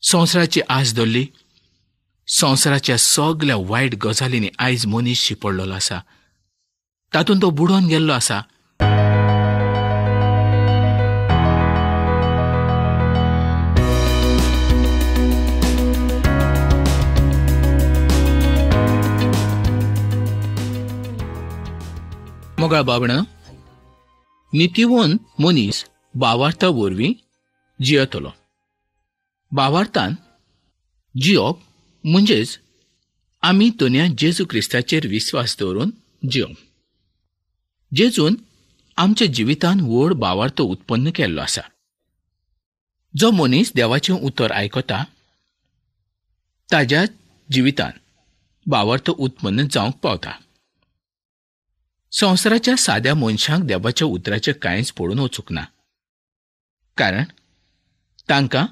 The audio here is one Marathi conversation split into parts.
संवसाराची आस धरली. संवसाराच्या सगळ्या वायट गजालींनी आयज मनीस शिपडलेलो आसा. तातूंत तो बुडोवन गेल्लो आसा. मोगाळ बाबणां, नितीवंत मनीस भावार्था वरवीं जियेतलो. भावार्थान जियोप म्हणजेच आमी दुनिया जेजू क्रिस्ताचेर विस्वास दवरून जियोप. जेजून आमच्या जिवितान व्हड भावार्थ उत्पन्न केल्लो आसा. जो मनीस देवाचें उतर आयकता ताज्या जिवितान भावार्थ उत्पन्न जावंक पावता. संवसाराच्या साद्या मनशांक देवाच्या उतराचें कांयच पडून वचूंक ना, कारण तांकां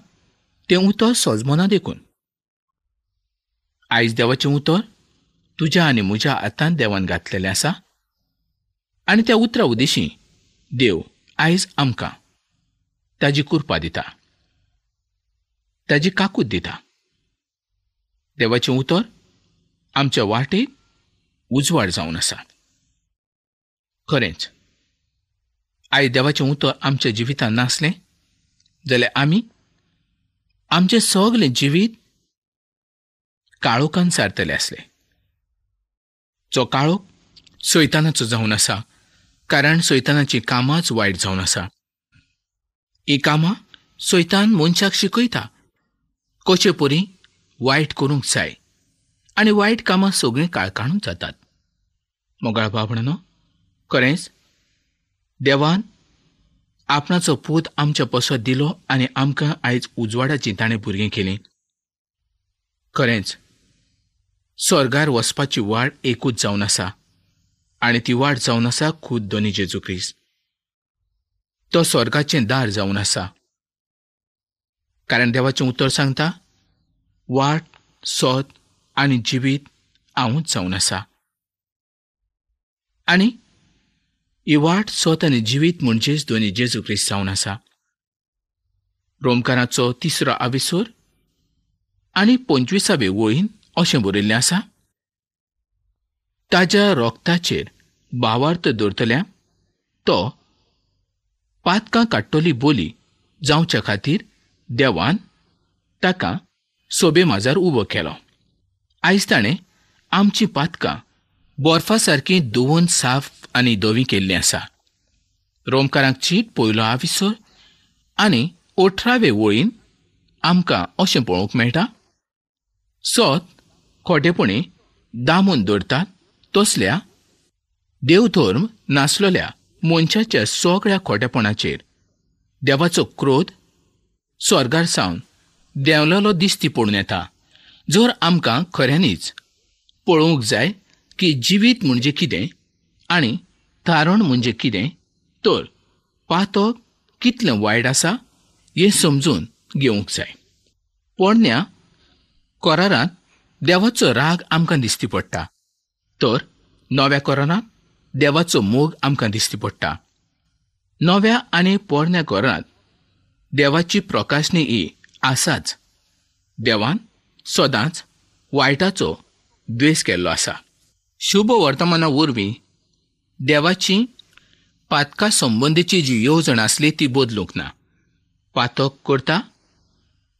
तें उतर सोजमना देखून. आयज देवाचें उतर तुज्या आनी म्हज्या हातांत देवान घातलेलें आसा, आनी त्या उतरा उदेशीं देव आयज आमकां ताजी कृपा दिता, ताजी काकूट दिता. देवाचें उतर आमच्या वाटेक उजवाड जावन आसा. खरेंच आयज देवाचें उतर आमच्या जिवितांत नासलें जाल्यार आमी आमचें सगळें जिवीत काळोखान सारतले आसले. जो काळोख सैतानाचो जावन आसा, कारण सैतानाची कामांच वायट जावन आसा. ही कामां सैतान मनशाक शिकयता कशे परी वायट करूंक जाय, आनी वायट कामां सगळीं काळखाणून जातात. मोगाळ बाबणांनो, खरेंच देवान आपणाचो पूत आमच्या पसत दिलो आनी आमकां आयज उजवाडाची ताणें भुरगीं केलीं. खरेंच स्वर्गार वचपाची वाट एकूच जावन आसा, आनी ती वाट जावन आसा खुद दोनी जेजू क्रिस्त. तो स्वर्गाचें दार जावन आसा, कारण देवाचें उतर सांगता वाट, सोत आनी जिवीत हांवूच जावन आसा. आनी ही वाट, सोत आनी जिवीत म्हणजेच दोनी जेजू क्रिस्त जावन आसा. रोमकाराचो 3रो आविसूर आनी 25वे वळीन अशें बरयल्लें आसा, ताज्या रोगताचेर भावार्थ दवरतल्या तो पातकां काडटली बोली जावच्या खातीर देवान ताका सोबे माजार उबो केलो. आयज ताणें आमचीं पातकां बर्फा सारकीं धुवन साफ आनी धवी केल्लीं आसा. रोमकारांक चीट 1 आविसूर आनी 18वे वळीन आमकां अशें पळोवंक मेळटा, सोत खोटेपणी दामून दवरतात तसल्या देवधर्म नासलेल्या मनशाच्या सगळ्या खोटेपणाचेर देवाचो क्रोध स्वर्गार सावन देंवलेलो दिसती पडून येता. जर आमकां खऱ्यांनीच पळोवंक जाय की जिवीत म्हणजे कितें आनी तारण म्हणजे कितें, तर पातक कितलें वायट आसा हें समजून घेवंक जाय. पोरण्या कोरारांत देवाचो राग आमकां दिसती पडटा, तर नव्या कोरारांत देवाचो मोग आमकां दिसती पडटा. नव्या आनी पोरण्या कोरारांत देवाची प्रकाशनी ही आसाच. देवान सदांच वायटाचो द्वेश केल्लो आसा. शुभ वर्तमाना वरवीं देवाची पातका संबंदीची जी येवजण आसली ती बदलूंक ना. पातक करता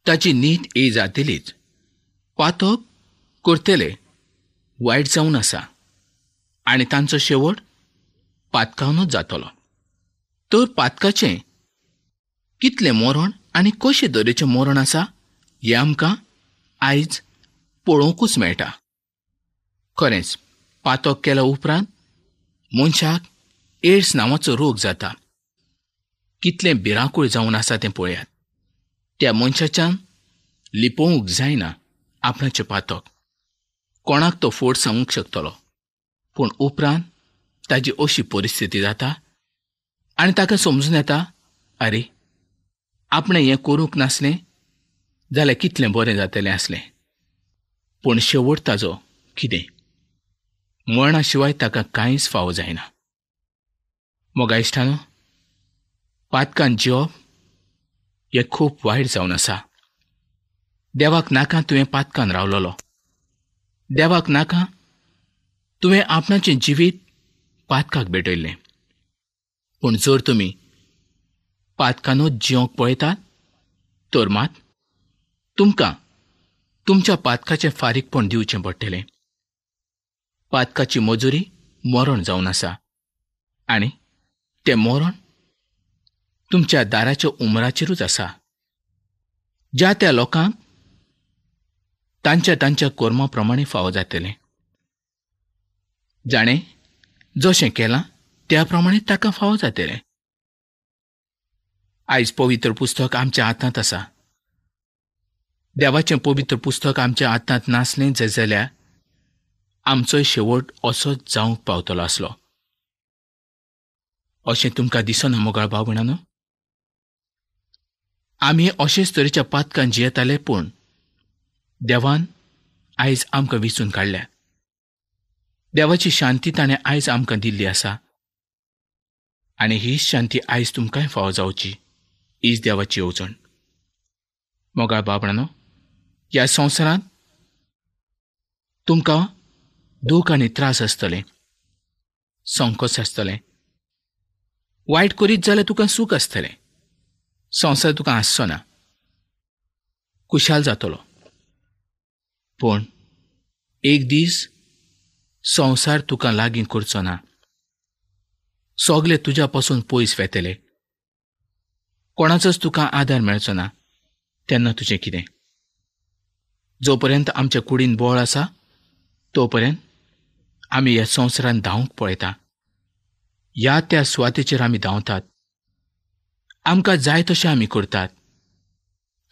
ताची नीत ही जातलीच. पातक करतले वायट जावन आसा आनी तांचो शेवट पातकावनूच जातलो. तर पातकाचें कितलें मरण आनी कशे तरेचें मरण आसा हें आमकां आयज पळोवंकूच मेळटा. खरेंच पातक केल्या उपरांत मनशाक एड्स नांवाचो रोग जाता. कितलें भिरांकूळ जावन आसा तें पळयात. त्या मनशाच्यान लिपोवंक जायना आपणाचें पातक. कोणाक तो फोड सांगूंक शकतलो, पूण उपरांत ताजी अशी परिस्थिती जाता आनी ताका समजून येता, आरे आपणें हें करूंक नासलें जाल्यार कितलें बरें जातलें आसलें. पूण शेवट ताजो कितें? मरणा शिवाय ताका कांयच फावो जायना. मोगा इश्टानो, पातकान जियोप हें खूब वायट जावन आसा. देवाक नाका तुवें पातकान रावलोलो. देवाक नाका तुवें आपणाचें जिवीत पातकाक भेटयल्लें. पूण जर तुमी पातकानूच जिवंक पळयतात तर मात तुमकां तुमच्या पातकाचें फारीकपण दिवचें पडटलें. पातकाची मजुरी मरण जावन आसा आनी तें मरण तुमच्या दाराच्या उमराचेरूच आसा. ज्या त्या लोकांक तांच्या तांच्या कर्मा प्रमाणे फावो जातलें. जाणें जशें केलां त्या प्रमाणे ताका फावो जातलें. आयज पवित्र पुस्तक आमच्या हातांत आसा. देवाचें पवित्र पुस्तक आमच्या हातांत नासलें जाल्यार आमचोय शेवट असोच जावंक पावतलो आसलो. अशें तुमकां दिसना मोगाळ भाव भयणानो? आमी अशेच तरेच्या पातकान जियेताले, पूण देवान आयज आमकां विचून काडल्या. देवाची शांती ताणें आयज आमकां दिल्ली आसा आनी हीच शांती आयज तुमकांय फावो जावची हीच देवाची येवजण. मोगाळ भाव भयणानो, ह्या संवसारांत तुमकां दूख आनी त्रास आसतले, संकोच आसतलें. वायट करीत जाल्यार तुका सूख आसतलें. संवसार तुका हांसचो ना, खुशाल जातलो. पूण एक दीस संवसार तुका लागीं करचो ना. सगळे तुज्या पासून पयस वेतले. कोणाचोच तुका आदार मेळचो ना. तेन्ना तुजें कितें? जो पर्यंत आमच्या कुडीन बोळ आसा तो पर्यंत आमी ह्या संवसारांत धांवंक पळयता. ह्या त्या सुवातेचेर आमी धांवतात. आमकां जाय तशें आमी करतात.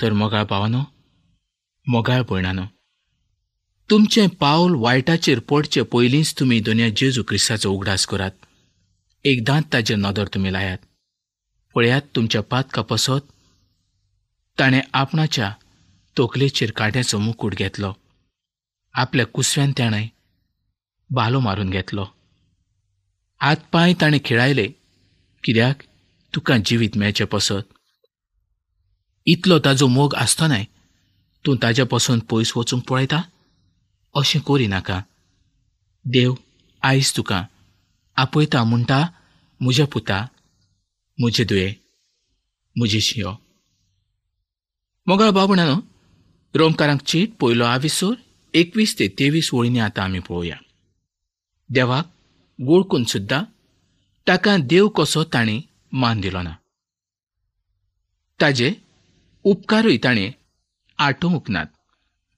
तर मोगाळ भावानो, मोगाळ भयणानो, तुमचें पावल वायटाचेर पडचे पयलींच तुमी दोनया जेजू क्रिस्ताचो उगडास करात. एकदांच ताचेर नदर तुमी लायात. पळयात, तुमच्या पातका पसत ताणें आपणाच्या तोकलेचेर काट्याचो मुकूट घेतलो. आपल्या कुसव्यान ताणें बालो मारून घेतलो. हात पांय ताणें खिळायले, कित्याक तुका जिवीत मेळचें पसत. इतलो ताजो मोग आसतनाय तूं ताज्या पासून पयस वचूंक पळयता? अशें करिनाका. देव आयज तुका आपयता म्हणटा, म्हज्या पुता, म्हजे दुये, म्हजी शियो. मोगाळ भाव भयणानो, रोमकारांक चीट 1:21-23 वळींनी आतां आमी पळोवया. देवाक वळखून सुद्दां ताका देव कसो ताणें मान दिलो ना. ताजे उपकारूय ताणें आठोवंक नात.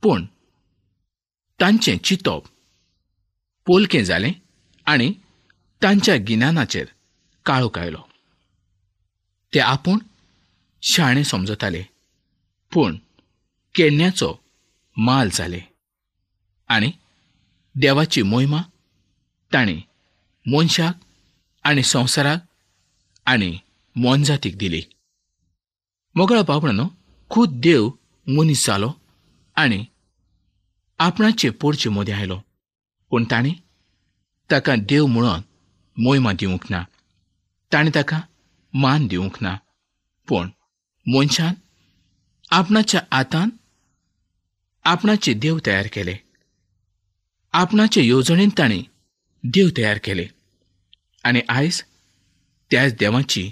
पूण तांचें चिंतप पोलकें जालें आनी तांच्या गिन्यानाचेर काळोख आयलो. ते आपूण शाणे समजताले, पूण केन्याचो माल जाले. आनी देवाची मोहिमा ताणें मनशाक आनी संवसाराक आनी मोनजातीक दिली. मोगाळ भाव भयणानो, खूद देव मनीस जालो आनी आपणाचे पोरचे मदीं आयलो. पूण ताणें ताका देव म्हणून मोहिमा दिवंक ना. ताणें ताका मान दिवंक ना. पूण मनशान आपणाच्या हातान आपणाचे देव तयार केले. आपणाचे येवजणेन ताणें देव तयार केले आनी आयज त्याच देवाची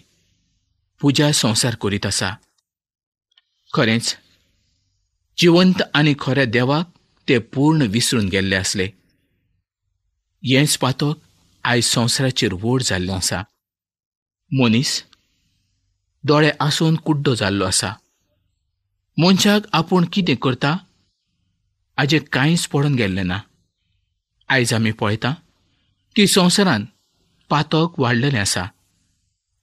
पुजा संवसार करीत आसा. खरेंच जिवंत आनी खऱ्या देवाक ते पूर्ण विसरून गेल्ले आसले. हेंच पातक आयज संवसाराचेर वोड जाल्लें आसा. मनीस दोळे आसून कुड्डो जाल्लो आसा. मनशाक आपूण कितें करता हाजें कांयच पडून गेल्लें ना. आयज आमी पळयता की संवसारांत पातक वाडलेलें आसा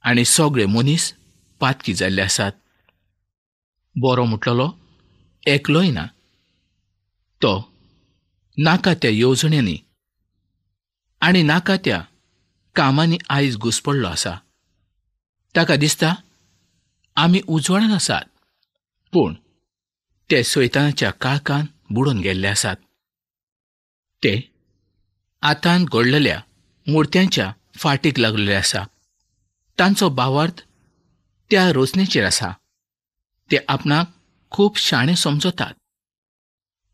आनी सगळे मनीस पातकी जाल्ले आसात. बरो म्हटलेलो एकलोय ना. तो नाका त्या येवजण्यांनी आनी नाका त्या कामांनी आयज घुसपडलो आसा. ताका दिसता आमी उजवाडान आसात, पूण ते सैतानाच्या काळखांत बुडून गेल्ले आसात. ते आतान घडलेल्या मुर्त्यांच्या फाटीक लागलेले आसा. तांचो भावार्थ त्या रचनेचेर आसा. ते आपणाक खूब शाणे समजतात.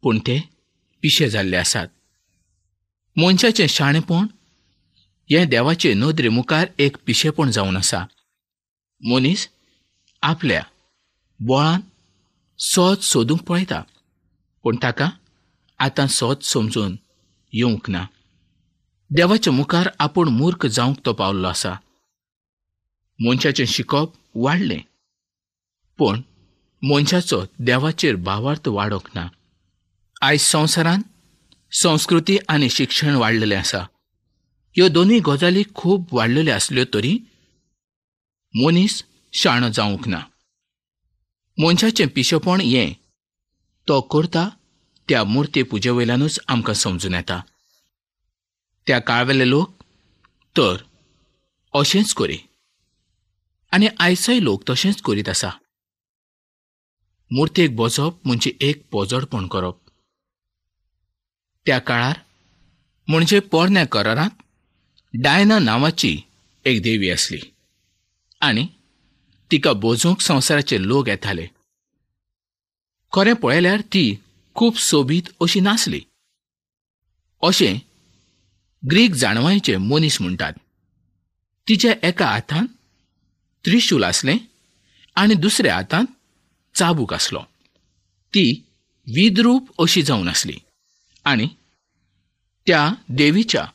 पूण ते पिशे जाल्ले आसात. मनशाचें शाणेपण हें देवाचे नदरे मुखार एक पिशेपण जावन आसा. मनीस आपल्या बोळान सोद सोदूंक पळयता, पूण ताका आतां सोद समजून येवंक ना. देवाच्या मुखार आपूण मूर्ख जावंक तो पावल्लो आसा. मनशाचें शिकप वाडलें, पूण मनशाचो देवाचेर भावार्थ वाडोंक ना. आयज संवसारांत संस्कृती आनी शिक्षण वाडलेलें आसा. ह्यो दोनूय गजाली खूब वाडलेल्यो आसल्यो तरी मनीस शाणो जावंक ना. मनशाचें पिशेपण हें तो करता त्या मुर्ते पुजे वयल्यानूच आमकां समजून येता. त्या काळवेले लोक तर अशेंच करी आनी आयजय लोक तशेंच करीत आसा. मुर्तेक बसप म्हणजे एक पोजडपण करप. त्या काळार म्हणजे पोरण्या करारांत डायना नांवाची एक देवी आसली आनी तिका बोजूंक संवसाराचे लोक येताले. खरें पळयल्यार ती खूब सोबीत अशी नासली अशें ग्रीक जाणवायेचे मनीस म्हणटात. तिच्या एका हातांत त्रिशूल आसलें आनी दुसऱ्या हातांत चाबूक आसलो. ती विद्रूप अशी जावन आसली आनी त्या देवीच्या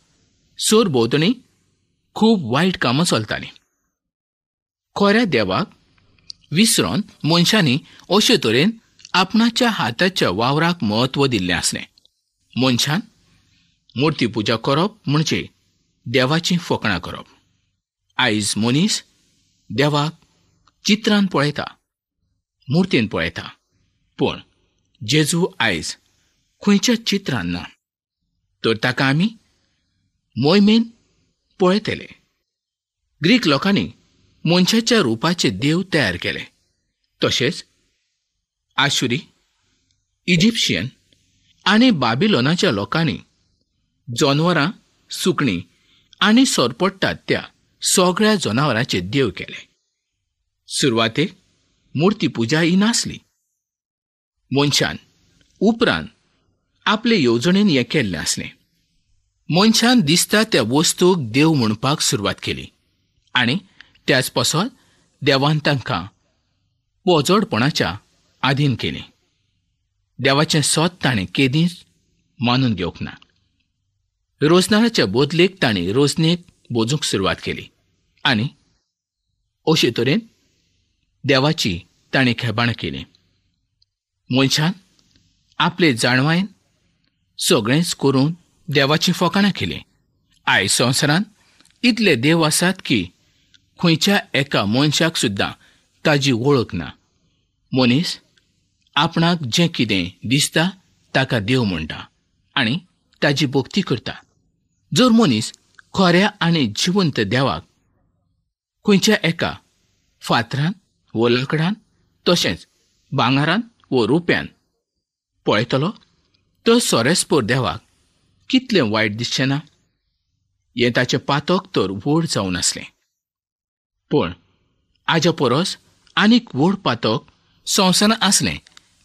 सोरभोंवतणी खूब वायट कामां चलतालीं. खऱ्या देवाक विसरोन मनशांनी अशे तरेन आपणाच्या हाताच्या वावराक म्हत्व दिल्लें आसलें. मनशान मुर्ती पुजा करप म्हणजे देवाची फकाणां करप. आयज मनीस देवाक चित्रांत पळयता, मुर्तीन पळयता, पूण जेजू आयज खंयच्याच चित्रांत ना. तर ताका आमी मोहिमेन पळयतले. ग्रीक लोकांनी मनशाच्या रुपाचे देव तयार केले. तशेंच आशुरी, इजिप्शियन आनी बाबिलोनाच्या लोकांनी जनावरां, सुकणीं आनी सोरपट्टात त्या सगळ्या जनावरांचे देव केले. सुरवातेक मुर्ती पुजा ही नासली. मनशान उपरांत आपले येवजणेन हें केल्लें आसलें. मनशान दिसता त्या वस्तूक देव म्हणपाक सुरवात केली आनी त्याच पासत देवान तांकां पोजडपणाच्या आधीन केली. देवाचें सोद ताणें केदींच मानून घेवंक ना. रोजनाराच्या बदलेक ताणें रोजनेक बोजूंक सुरवात केली आनी अशे तरेन देवाची ताणें खेबाण केली. मनशान आपले जाणवायेन सगळेंच करून देवाची फकाणां केली. आयज संवसारांत इतले देव आसात की खंयच्या एका मनशाक सुद्दां ताजी वळख ना. मनीस आपणाक जें कितें दिसता ताका देव म्हणटा आनी ताजी भक्ती करता. जर मनीस खऱ्या आनी जिवंत देवाक खंयच्या एका फातरान वो लांकडान तशेंच भांगारान वो रुप्यान पळयतलो तर सोरेस्पोर देवाक कितलें वायट दिसचें ना. हें ताचें पातक तर व्हड जावन आसलें. पूण हाज्या परस आनीक व्हड पातक संवसारांत आसलें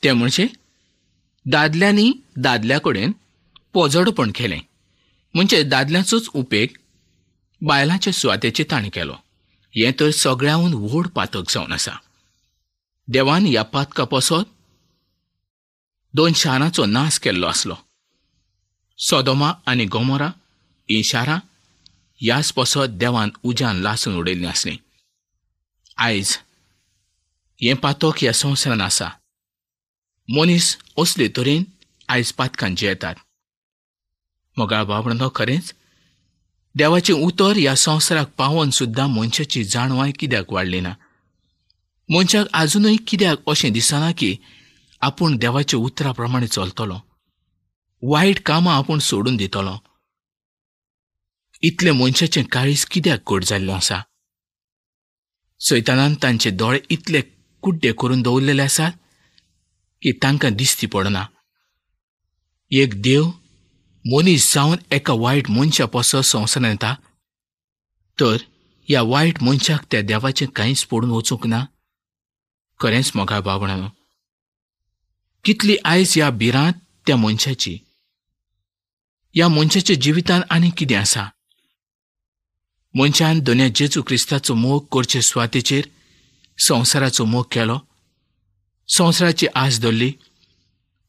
तें म्हणजे दादल्यांनी दादल्या कडेन पोजडपण केलें. म्हणजे दादल्यांचोच उपेग बायलांच्या सुवातेचेर ताणें केलो. हें तर सगळ्याहून व्हड पातक जावन आसा. देवान ह्या पातका पासत 2 शारांचो नाश केल्लो आसलो. सोदोमा आनी गोमोरा हीं शारां ह्याच पासत देवान उज्यान लासून उडयल्लीं आसलीं. आयज हें पातक ह्या संवसारांत आसा. मनीस असले तरेन आयज पातकांत जियेतात. मोगाळ बाबडो, खरेंच देवाचें उतर ह्या संवसाराक पावोन सुद्दां मनशाची जाणवाय कित्याक वाडली ना? मनशाक आजुनूय कित्याक अशें दिसना की आपूण देवाच्या उतरा प्रमाणे चलतलो, वायट कामां आपूण सोडून दितलो? इतलें मनशाचें काळीज कित्याक घट जाल्लें आसा? सैतानान तांचे दोळे इतले कुड्डे करून दवरलेले आसात की तांकां दिसती पडना. एक देव मनीस जावन एका वायट मनशा पासत संवसारांत येता तर ह्या वायट मनशाक त्या देवाचें कांयच पडून वचूंक ना. खरेंच मोगाळ बाबणानो, कितली आयज ह्या बिरांत त्या मनशाची. ह्या मनशाच्या जिवितांत आनी कितें आसा? मनशान दोन जेजू क्रिस्ताचो मोग करचे सुवातेचेर संवसाराचो मोग केलो, संवसाराची आस धरली.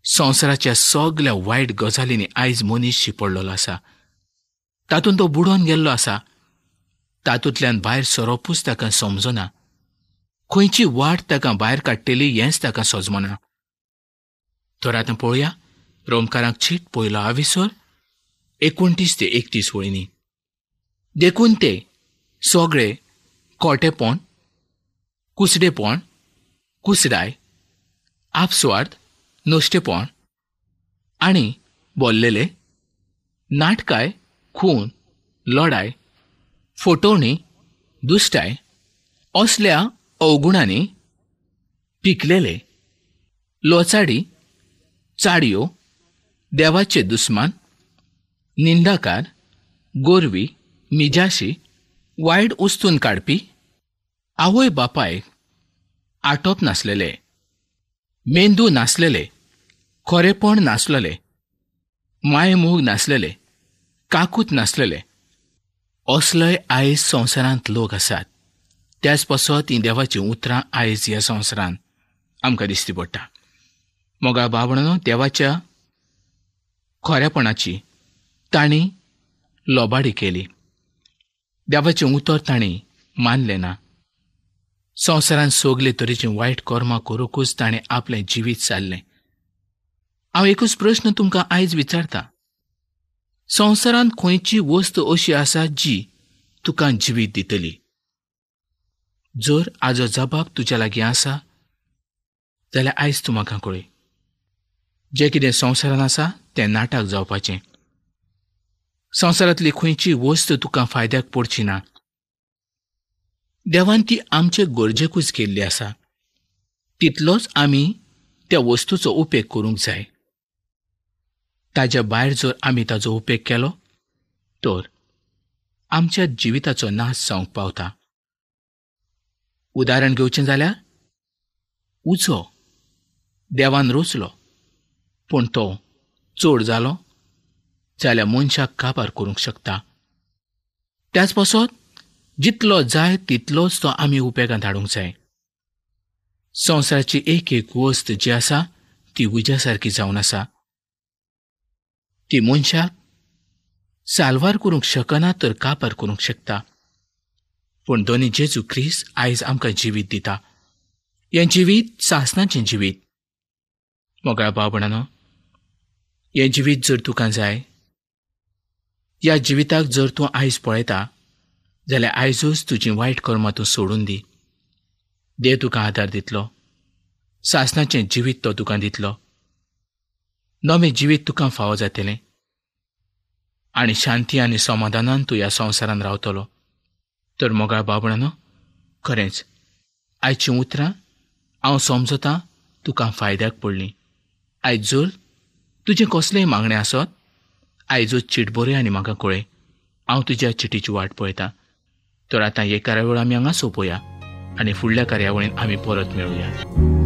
संवसाराच्या सगळ्या वायट गजालींनी आयज मनीस शिपडलेलो आसा. तातूंत तो बुडोवन गेल्लो आसा. तातूंतल्यान भायर सरोपूच ताका समजना. खंयची वाट ताका भायर काडटली हेंच ताका समजना. तर आतां पळोवया रोमकारांक चीट पयलो 29 ते 31 वळींनी. देखून ते सगळे खोटेपण, कुसडेपण, कुसडाय, आपस्वार्थ, नश्टेपण आनी बोल्लेले, नाटकाय, खून, लढाय, फटवणी, दुश्टाय असल्या अवगुणांनी पिकलेले, लोचाडी, चाडयो, देवाचे दुस्मान, निंदाकार, गोरवी, मिजाशी, वायट उस्तून काडपी, आवय बापायक आटोप नासलेले, मेंदू नासलेले, खरेपण नासलेले, मायमोग नासलेले, काकूत नासलेले असलोय आयज संवसारांत लोक आसात. त्याच पासत ही देवाची उतरां आयज ह्या संवसारांत आमकां दिश्टी पडटा. मोगा बाबणानो, देवाच्या खरेपणाची तांणी लोबाडी केली. देवाचें उतर तांणी मानलें ना. संवसारांत सगले तरेचीं वायट कर्मां करूंकूच ताणें आपलें जिवीत सारलें. हांव एकूच प्रश्न तुमकां आयज विचारता. संवसारांत खंयची वस्त अशी आसा जी तुका जिवीत दितली? जर हाजो जबाब तुज्या लागीं आसा जाल्यार आयज तूं म्हाका कळय. जें कितें संवसारांत आसा तें नाटक जावपाचें. संवसारांतली खंयची वस्त तुका फायद्याक पडची ना. देवान ती आमचे गरजेकूच केल्ली आसा. तितलोच आमी त्या वस्तूचो उपेग करूंक जाय. ताच्या भायर जर आमी ताचो उपेग केलो तर आमच्या जिविताचो नाश जावंक पावता. उदाहरण घेवचें जाल्यार उजो देवान रचलो पूण तो चड जालो जाल्यार मनशाक काबार करूंक शकता. त्याच पासत जितलो जाय तितलोच तो आमी उपेगांत हाडूंक जाय. संवसाराची एक वस्त जी आसा ती उज्या सारकी जावन आसा. ती मनशाक साल्वार करूंक शकना तर काबार करूंक शकता. पूण दोनी जेजू ख्रिस्त आयज आमकां जिवीत दिता. हें जिवीत सासणाचें जिवीत. मोगळ्या भावणानो, हें जिवीत जर तुका जाय, ह्या जिविताक जर तूं आयज पळयता जाल्यार आयजूच तुजीं वायट कर्मां तूं सोडून दी. देव तुका आदार दितलो. सासणाचें जिवीत तो तुका दितलो. नवें जिवीत तुका फावो जातलें आनी शांती आनी समाधानान तूं ह्या संवसारांत रावतलो. तर मोगा बाबणानो, खरेंच आयचीं उतरां हांव समजतां तुका फायद्याक पडलीं. आयज जर तुजें कसलेंय मागणें आसत, आयजूच चीट बरय आनी म्हाका कळय. हांव तुज्या चिटीची वाट पळयतां. तर आतां हे कार्यावळ आमी हांगा सोंपोवया आनी फुडल्या कार्यावळींत आमी परत मेळुया.